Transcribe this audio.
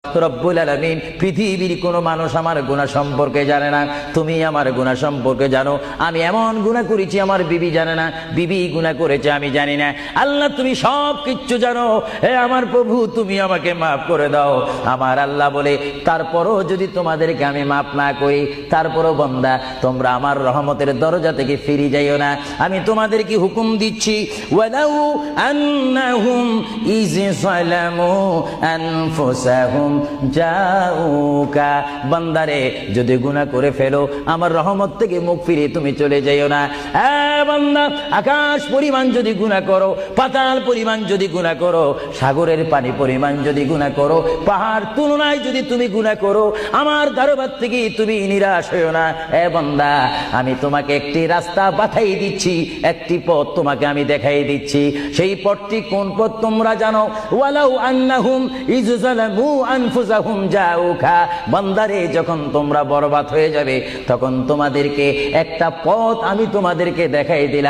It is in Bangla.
রব্বুল আলামিন, পৃথিবীর কোনো মানুষ আমার গুনাহ সম্পর্কে জানে না, তুমি আমার গুনাহ সম্পর্কে জানো। আমি এমন গুনাহ করেছি আমার বিবি জানে না, বিবি গুনাহ করেছে আমি জানি না। আল্লাহ তুমি সব কিচ্ছু জানো, হে আমার প্রভু তুমি আমাকে মাফ করে দাও। আমার আল্লাহ বলে, তারপরও যদি তোমাদেরকে আমি মাফ না করি, তারপরও বান্দা তোমরা আমার রহমতের দরজা থেকে ফিরে যাইও না। আমি তোমাদেরকে হুকুম দিচ্ছি, ওয়ালাউ আন্নাহুম ইয যালামু আনফুসাহুম জাউকা, বান্দারে যদি গুনাহ করে ফেলো আমার রহমত থেকে মুখ ফিরে তুমি চলে যাইও না। বান্দা, আকাশ পরিমাণ যদি গুনাহ করো, পাতাল পরিমাণ যদি গুনাহ করো, সাগরের পানি পরিমাণ যদি গুনাহ করো, পাহাড় তুলনায় যদি তুমি গুনাহ করো, আমার দরবার থেকে তুমি নিরাশ হইও না। বান্দা, আমি তোমাকে একটি রাস্তা বাতাই দিচ্ছি, একটি পথ তোমাকে আমি দেখাই দিচ্ছি। সেই পথটি কোন পথ তোমরা জানো? ওয়ালাউ আন্নাহুম ইয যালামু আনফুসাহুম জাউকা, বান্দারে যখন তোমরা বরবাদ হয়ে যাবে তখন তোমাদেরকে একটা পথ আমি তোমাদেরকে দেখাই দিলাম।